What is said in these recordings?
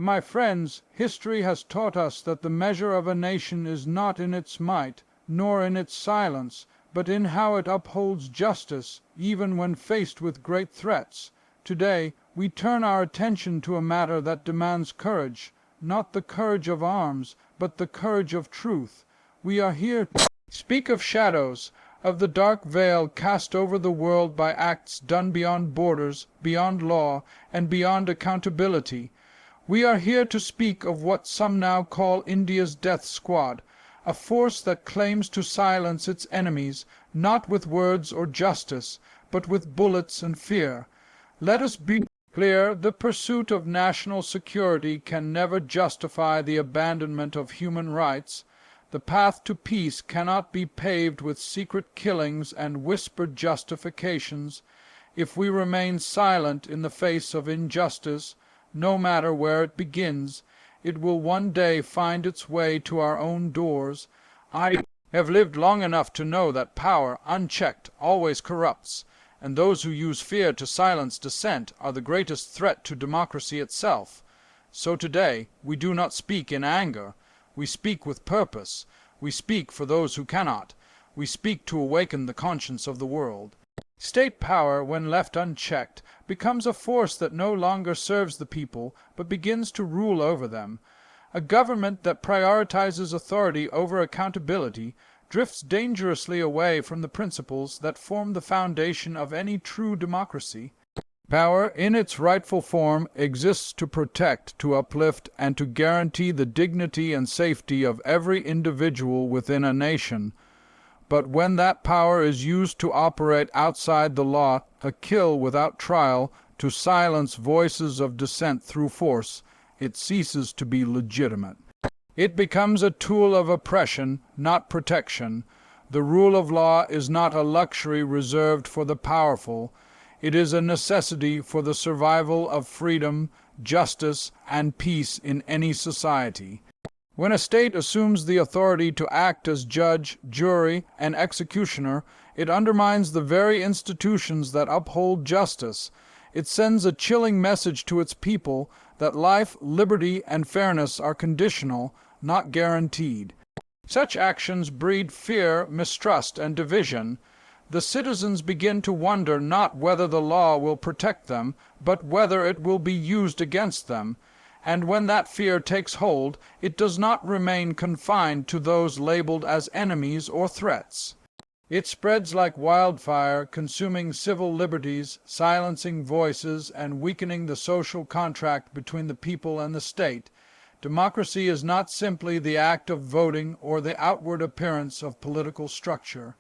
My friends, history has taught us that the measure of a nation is not in its might, nor in its silence, but in how it upholds justice, even when faced with great threats. Today, we turn our attention to a matter that demands courage, not the courage of arms, but the courage of truth. We are here to speak of shadows, of the dark veil cast over the world by acts done beyond borders, beyond law, and beyond accountability. We are here to speak of what some now call India's death squad, a force that claims to silence its enemies, not with words or justice, but with bullets and fear. Let us be clear, the pursuit of national security can never justify the abandonment of human rights. The path to peace cannot be paved with secret killings and whispered justifications. If we remain silent in the face of injustice, no matter where it begins, it will one day find its way to our own doors. I have lived long enough to know that power, unchecked, always corrupts, and those who use fear to silence dissent are the greatest threat to democracy itself. So today we do not speak in anger. We speak with purpose. We speak for those who cannot. We speak to awaken the conscience of the world. State power, when left unchecked, becomes a force that no longer serves the people, but begins to rule over them. A government that prioritizes authority over accountability drifts dangerously away from the principles that form the foundation of any true democracy. Power, in its rightful form, exists to protect, to uplift, and to guarantee the dignity and safety of every individual within a nation. But when that power is used to operate outside the law, to kill without trial, to silence voices of dissent through force, it ceases to be legitimate. It becomes a tool of oppression, not protection. The rule of law is not a luxury reserved for the powerful. It is a necessity for the survival of freedom, justice, and peace in any society. When a state assumes the authority to act as judge, jury, and executioner, it undermines the very institutions that uphold justice. It sends a chilling message to its people that life, liberty, and fairness are conditional, not guaranteed. Such actions breed fear, mistrust, and division. The citizens begin to wonder not whether the law will protect them, but whether it will be used against them. And when that fear takes hold, it does not remain confined to those labeled as enemies or threats. It spreads like wildfire, consuming civil liberties, silencing voices, and weakening the social contract between the people and the state. Democracy is not simply the act of voting or the outward appearance of political structure.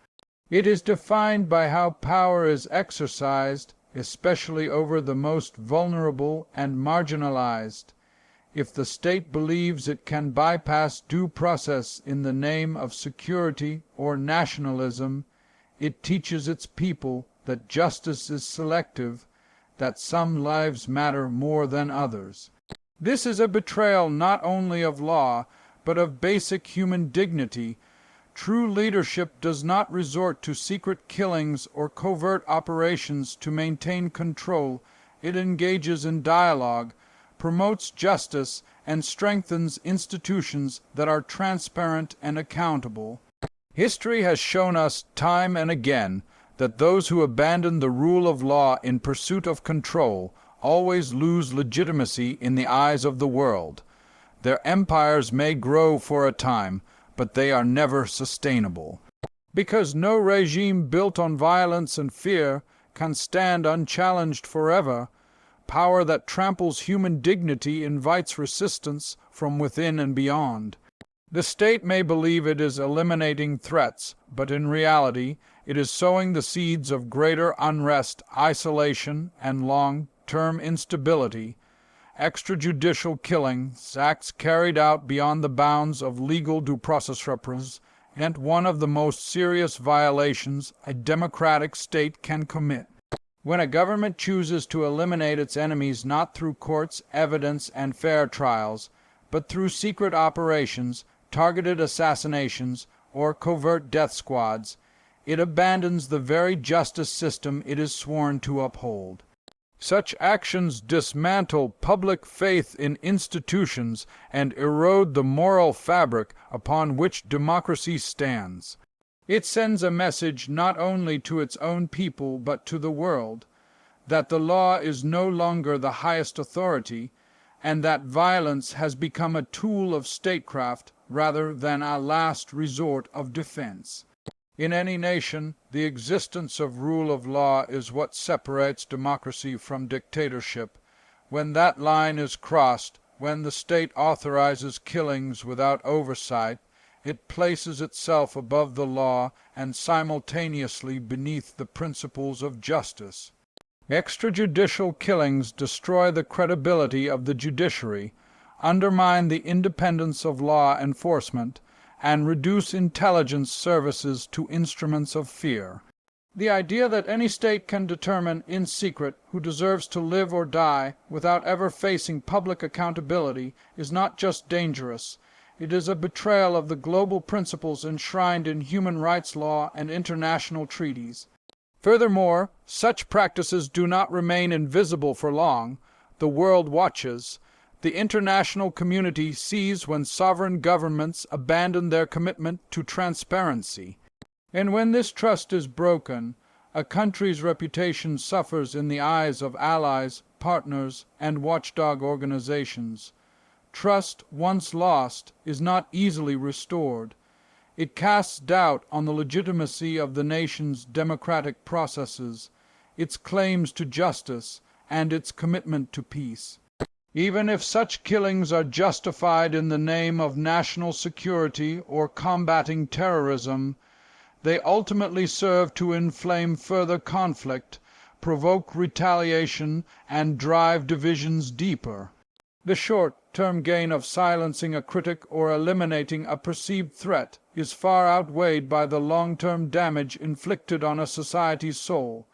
It is defined by how power is exercised, especially over the most vulnerable and marginalized. If the state believes it can bypass due process in the name of security or nationalism, it teaches its people that justice is selective, that some lives matter more than others. This is a betrayal not only of law, but of basic human dignity. True leadership does not resort to secret killings or covert operations to maintain control. It engages in dialogue, promotes justice, and strengthens institutions that are transparent and accountable. History has shown us time and again that those who abandon the rule of law in pursuit of control always lose legitimacy in the eyes of the world. Their empires may grow for a time, but they are never sustainable. Because no regime built on violence and fear can stand unchallenged forever, power that tramples human dignity invites resistance from within and beyond. The state may believe it is eliminating threats, but in reality it is sowing the seeds of greater unrest, isolation, and long-term instability. Extrajudicial killings, acts carried out beyond the bounds of legal due process represent one of the most serious violations a democratic state can commit. When a government chooses to eliminate its enemies not through courts, evidence, and fair trials, but through secret operations, targeted assassinations, or covert death squads, it abandons the very justice system it is sworn to uphold. Such actions dismantle public faith in institutions and erode the moral fabric upon which democracy stands. It sends a message not only to its own people but to the world, that the law is no longer the highest authority, and that violence has become a tool of statecraft rather than a last resort of defense. In any nation, the existence of rule of law is what separates democracy from dictatorship. When that line is crossed, when the state authorizes killings without oversight, it places itself above the law and simultaneously beneath the principles of justice. Extrajudicial killings destroy the credibility of the judiciary, undermine the independence of law enforcement, and reduce intelligence services to instruments of fear. The idea that any state can determine in secret who deserves to live or die without ever facing public accountability is not just dangerous. It is a betrayal of the global principles enshrined in human rights law and international treaties. Furthermore, such practices do not remain invisible for long. The world watches. The international community sees when sovereign governments abandon their commitment to transparency. And when this trust is broken, a country's reputation suffers in the eyes of allies, partners, and watchdog organizations. Trust, once lost, is not easily restored. It casts doubt on the legitimacy of the nation's democratic processes, its claims to justice, and its commitment to peace. Even if such killings are justified in the name of national security or combating terrorism, they ultimately serve to inflame further conflict, provoke retaliation, and drive divisions deeper. The short-term gain of silencing a critic or eliminating a perceived threat is far outweighed by the long-term damage inflicted on a society's soul.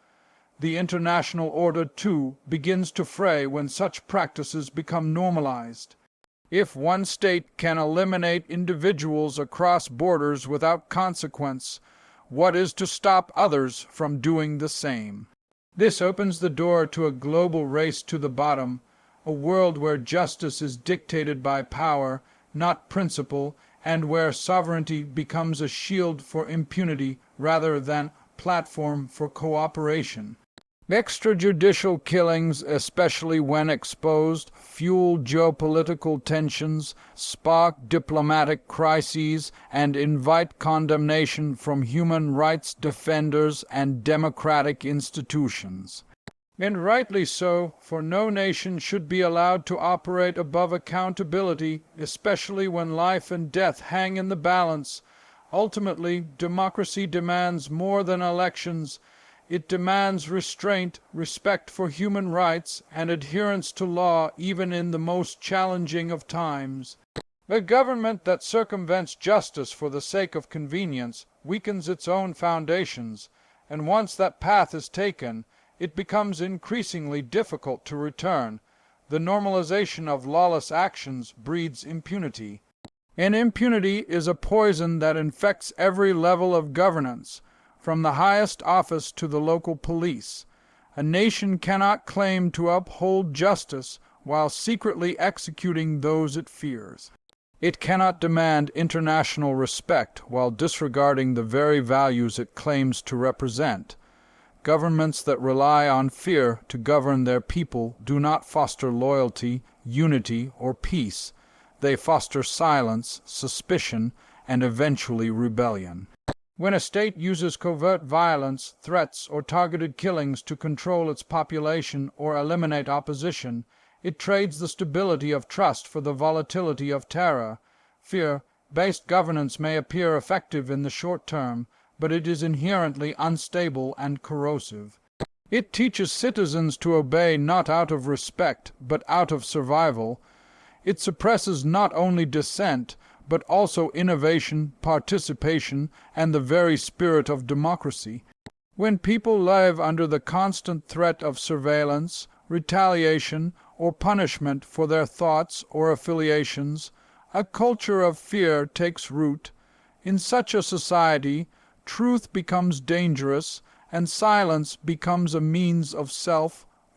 The international order, too, begins to fray when such practices become normalized. If one state can eliminate individuals across borders without consequence, what is to stop others from doing the same? This opens the door to a global race to the bottom, a world where justice is dictated by power, not principle, and where sovereignty becomes a shield for impunity rather than platform for cooperation. Extrajudicial killings, especially when exposed, fuel geopolitical tensions, spark diplomatic crises, and invite condemnation from human rights defenders and democratic institutions. And rightly so, for no nation should be allowed to operate above accountability, especially when life and death hang in the balance. Ultimately, democracy demands more than elections. It demands restraint, respect for human rights, and adherence to law even in the most challenging of times. A government that circumvents justice for the sake of convenience weakens its own foundations, and once that path is taken, it becomes increasingly difficult to return. The normalization of lawless actions breeds impunity. And impunity is a poison that infects every level of governance, from the highest office to the local police. A nation cannot claim to uphold justice while secretly executing those it fears. It cannot demand international respect while disregarding the very values it claims to represent. Governments that rely on fear to govern their people do not foster loyalty, unity, or peace. They foster silence, suspicion, and eventually rebellion. When a state uses covert violence, threats, or targeted killings to control its population or eliminate opposition, it trades the stability of trust for the volatility of terror. Fear-based governance may appear effective in the short term, but it is inherently unstable and corrosive. It teaches citizens to obey not out of respect, but out of survival. It suppresses not only dissent, but also innovation, participation, and the very spirit of democracy. When people live under the constant threat of surveillance, retaliation, or punishment for their thoughts or affiliations, a culture of fear takes root. In such a society, truth becomes dangerous, and silence becomes a means of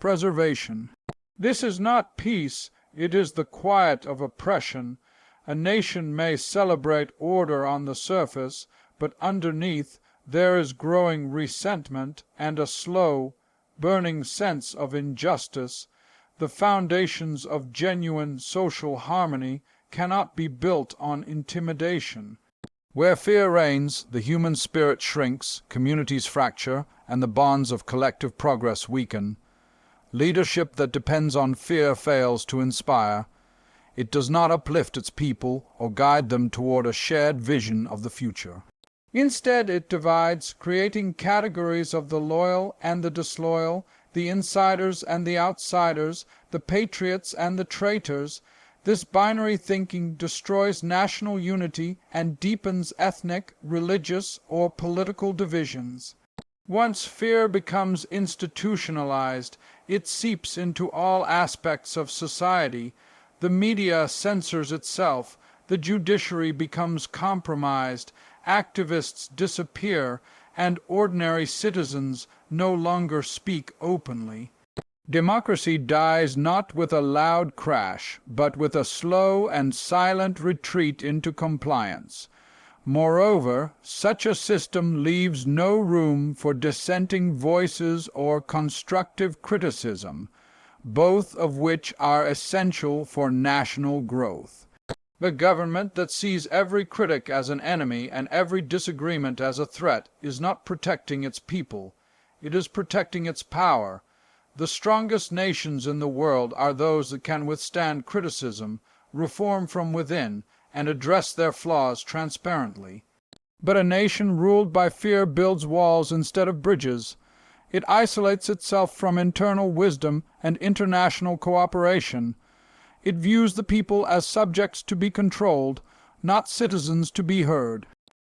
self-preservation. This is not peace, it is the quiet of oppression. A nation may celebrate order on the surface, but underneath there is growing resentment and a slow, burning sense of injustice. The foundations of genuine social harmony cannot be built on intimidation. Where fear reigns, the human spirit shrinks, communities fracture, and the bonds of collective progress weaken. Leadership that depends on fear fails to inspire. It does not uplift its people or guide them toward a shared vision of the future. Instead, it divides, creating categories of the loyal and the disloyal, the insiders and the outsiders, the patriots and the traitors. This binary thinking destroys national unity and deepens ethnic, religious, or political divisions. Once fear becomes institutionalized, it seeps into all aspects of society. The media censors itself, the judiciary becomes compromised, activists disappear, and ordinary citizens no longer speak openly. Democracy dies not with a loud crash, but with a slow and silent retreat into compliance. Moreover, such a system leaves no room for dissenting voices or constructive criticism, both of which are essential for national growth. The government that sees every critic as an enemy and every disagreement as a threat is not protecting its people. It is protecting its power. The strongest nations in the world are those that can withstand criticism, reform from within, and address their flaws transparently. But a nation ruled by fear builds walls instead of bridges. It isolates itself from internal wisdom and international cooperation. It views the people as subjects to be controlled, not citizens to be heard.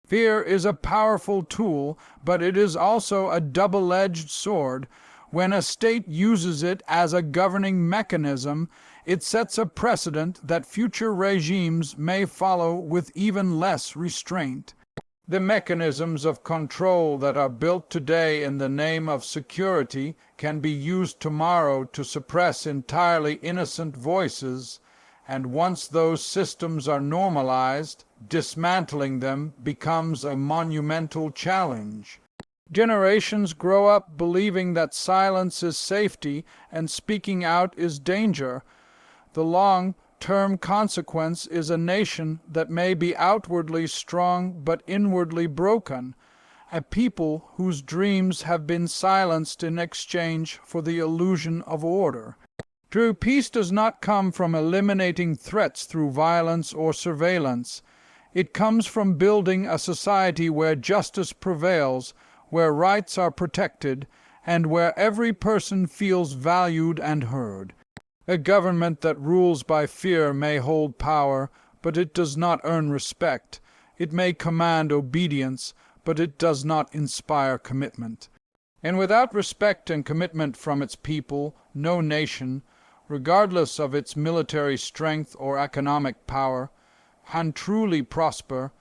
Fear is a powerful tool, but it is also a double-edged sword. When a state uses it as a governing mechanism, it sets a precedent that future regimes may follow with even less restraint. The mechanisms of control that are built today in the name of security can be used tomorrow to suppress entirely innocent voices, and once those systems are normalized, dismantling them becomes a monumental challenge. Generations grow up believing that silence is safety and speaking out is danger. The long-term consequence is a nation that may be outwardly strong but inwardly broken, a people whose dreams have been silenced in exchange for the illusion of order. True peace does not come from eliminating threats through violence or surveillance. It comes from building a society where justice prevails, where rights are protected, and where every person feels valued and heard. A government that rules by fear may hold power, but it does not earn respect. It may command obedience, but it does not inspire commitment. And without respect and commitment from its people, no nation, regardless of its military strength or economic power, can truly prosper.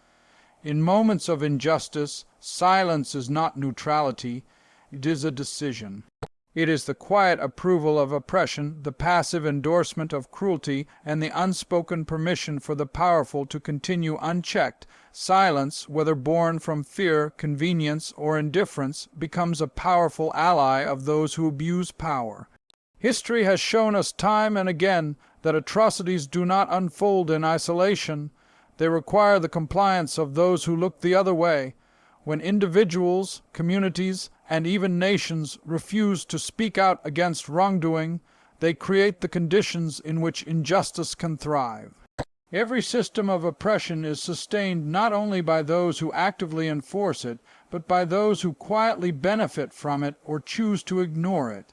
In moments of injustice, silence is not neutrality, it is a decision. It is the quiet approval of oppression, the passive endorsement of cruelty, and the unspoken permission for the powerful to continue unchecked. Silence, whether born from fear, convenience, or indifference, becomes a powerful ally of those who abuse power. History has shown us time and again that atrocities do not unfold in isolation. They require the compliance of those who look the other way. When individuals, communities, and even nations refuse to speak out against wrongdoing, they create the conditions in which injustice can thrive. Every system of oppression is sustained not only by those who actively enforce it, but by those who quietly benefit from it or choose to ignore it.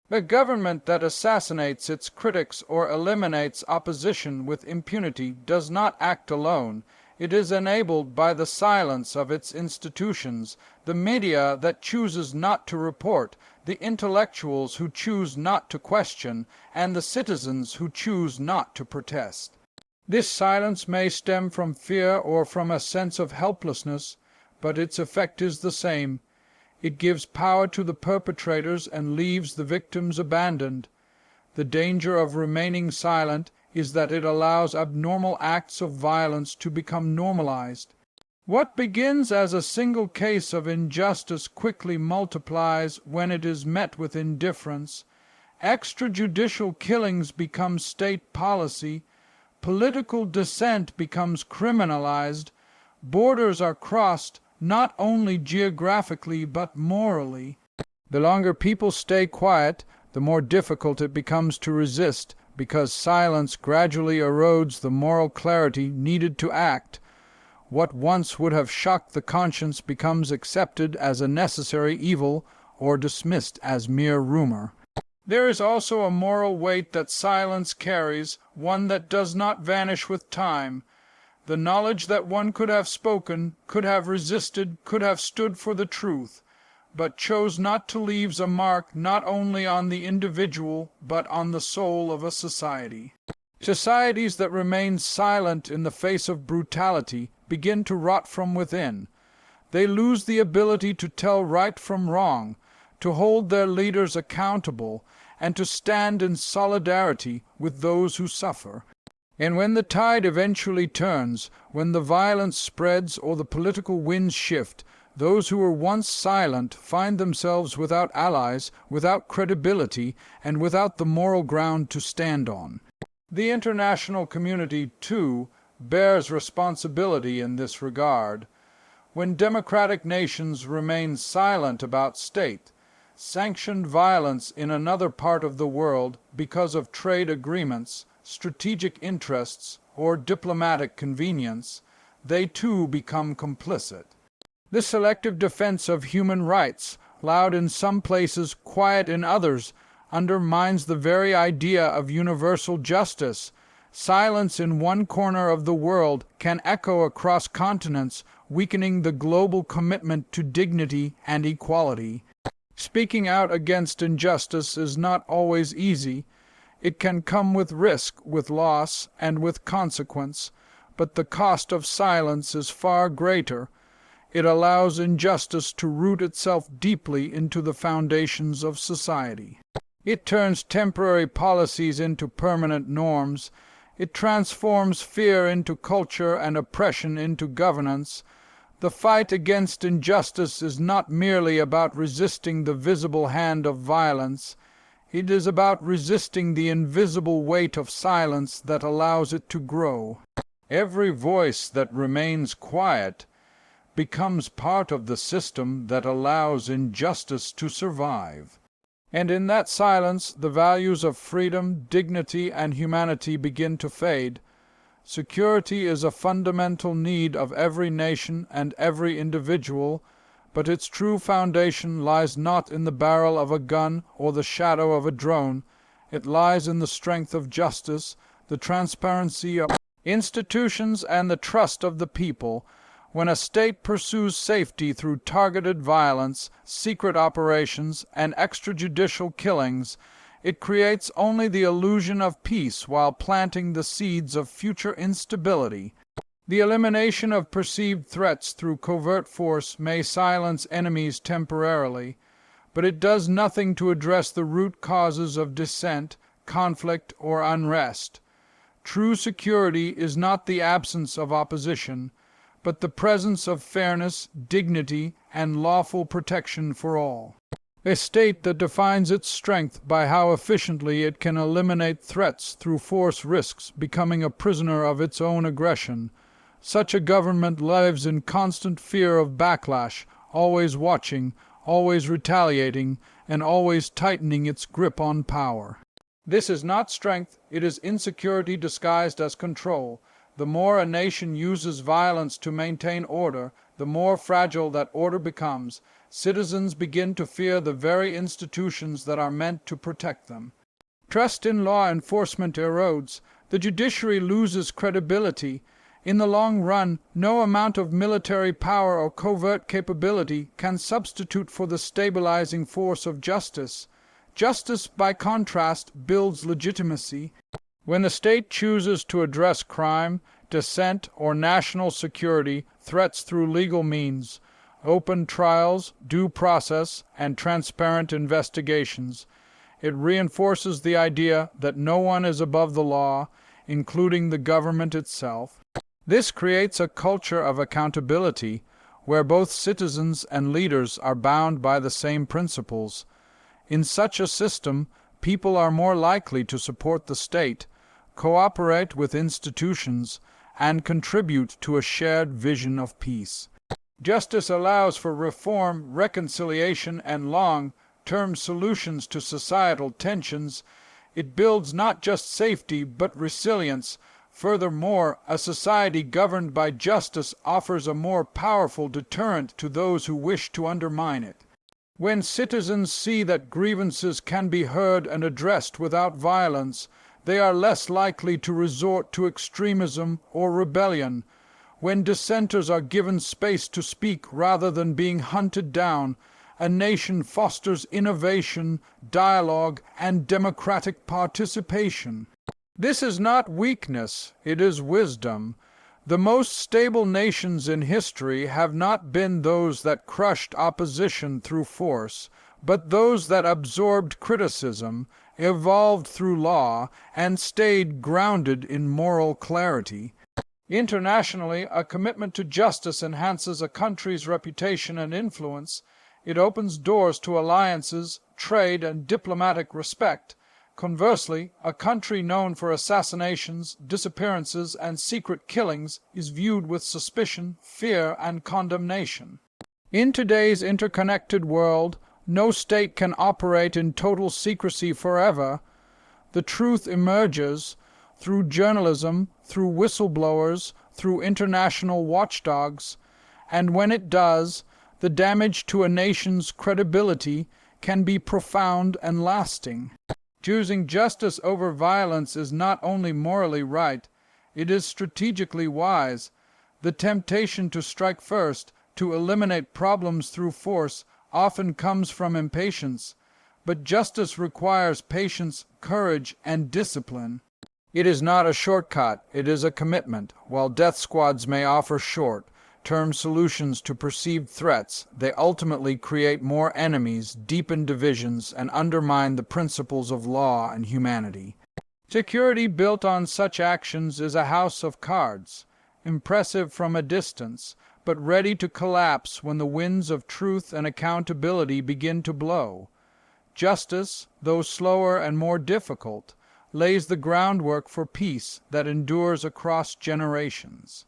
The government that assassinates its critics or eliminates opposition with impunity does not act alone. It is enabled by the silence of its institutions, the media that chooses not to report, the intellectuals who choose not to question, and the citizens who choose not to protest. This silence may stem from fear or from a sense of helplessness, but its effect is the same. It gives power to the perpetrators and leaves the victims abandoned. The danger of remaining silent is that it allows abnormal acts of violence to become normalized. What begins as a single case of injustice quickly multiplies when it is met with indifference. Extrajudicial killings become state policy. Political dissent becomes criminalized. Borders are crossed not only geographically but morally. The longer people stay quiet, the more difficult it becomes to resist, because silence gradually erodes the moral clarity needed to act. What once would have shocked the conscience becomes accepted as a necessary evil or dismissed as mere rumor. There is also a moral weight that silence carries, one that does not vanish with time. The knowledge that one could have spoken, could have resisted, could have stood for the truth, but chose not to leave a mark not only on the individual but on the soul of a society. Societies that remain silent in the face of brutality begin to rot from within. They lose the ability to tell right from wrong, to hold their leaders accountable, and to stand in solidarity with those who suffer. And when the tide eventually turns, when the violence spreads or the political winds shift, those who were once silent find themselves without allies, without credibility, and without the moral ground to stand on. The international community, too, bears responsibility in this regard. When democratic nations remain silent about state, sanctioned violence in another part of the world because of trade agreements, strategic interests, or diplomatic convenience, they too become complicit. The selective defense of human rights, loud in some places, quiet in others, undermines the very idea of universal justice. Silence in one corner of the world can echo across continents, weakening the global commitment to dignity and equality. Speaking out against injustice is not always easy. It can come with risk, with loss, and with consequence, but the cost of silence is far greater. It allows injustice to root itself deeply into the foundations of society. It turns temporary policies into permanent norms. It transforms fear into culture and oppression into governance. The fight against injustice is not merely about resisting the visible hand of violence. It is about resisting the invisible weight of silence that allows it to grow. Every voice that remains quiet becomes part of the system that allows injustice to survive. And in that silence, the values of freedom, dignity, and humanity begin to fade. Security is a fundamental need of every nation and every individual, but its true foundation lies not in the barrel of a gun or the shadow of a drone. It lies in the strength of justice, the transparency of institutions, and the trust of the people. When a state pursues safety through targeted violence, secret operations, and extrajudicial killings, it creates only the illusion of peace while planting the seeds of future instability. The elimination of perceived threats through covert force may silence enemies temporarily, but it does nothing to address the root causes of dissent, conflict, or unrest. True security is not the absence of opposition, but the presence of fairness, dignity, and lawful protection for all. A state that defines its strength by how efficiently it can eliminate threats through force risks becoming a prisoner of its own aggression. Such a government lives in constant fear of backlash, always watching, always retaliating, and always tightening its grip on power. This is not strength, it is insecurity disguised as control. The more a nation uses violence to maintain order, the more fragile that order becomes. Citizens begin to fear the very institutions that are meant to protect them. Trust in law enforcement erodes. The judiciary loses credibility. In the long run, no amount of military power or covert capability can substitute for the stabilizing force of justice. Justice, by contrast, builds legitimacy. When the state chooses to address crime, dissent, or national security threats through legal means, open trials, due process, and transparent investigations. It reinforces the idea that no one is above the law, including the government itself. This creates a culture of accountability where both citizens and leaders are bound by the same principles. In such a system, people are more likely to support the state, cooperate with institutions, and contribute to a shared vision of peace. Justice allows for reform, reconciliation, and long-term solutions to societal tensions. It builds not just safety, but resilience. Furthermore, a society governed by justice offers a more powerful deterrent to those who wish to undermine it. When citizens see that grievances can be heard and addressed without violence, they are less likely to resort to extremism or rebellion. When dissenters are given space to speak rather than being hunted down, a nation fosters innovation, dialogue, and democratic participation. This is not weakness, it is wisdom. The most stable nations in history have not been those that crushed opposition through force, but those that absorbed criticism, evolved through law, and stayed grounded in moral clarity. Internationally, a commitment to justice enhances a country's reputation and influence. It opens doors to alliances, trade, and diplomatic respect. Conversely, a country known for assassinations, disappearances, and secret killings is viewed with suspicion, fear, and condemnation. In today's interconnected world, no state can operate in total secrecy forever. The truth emerges through journalism, through whistleblowers, through international watchdogs, and when it does, the damage to a nation's credibility can be profound and lasting. Choosing justice over violence is not only morally right, it is strategically wise. The temptation to strike first, to eliminate problems through force, often comes from impatience, but justice requires patience, courage, and discipline. It is not a shortcut, it is a commitment. While death squads may offer short-term solutions to perceived threats, they ultimately create more enemies, deepen divisions, and undermine the principles of law and humanity. Security built on such actions is a house of cards, impressive from a distance, but ready to collapse when the winds of truth and accountability begin to blow. Justice, though slower and more difficult, lays the groundwork for peace that endures across generations.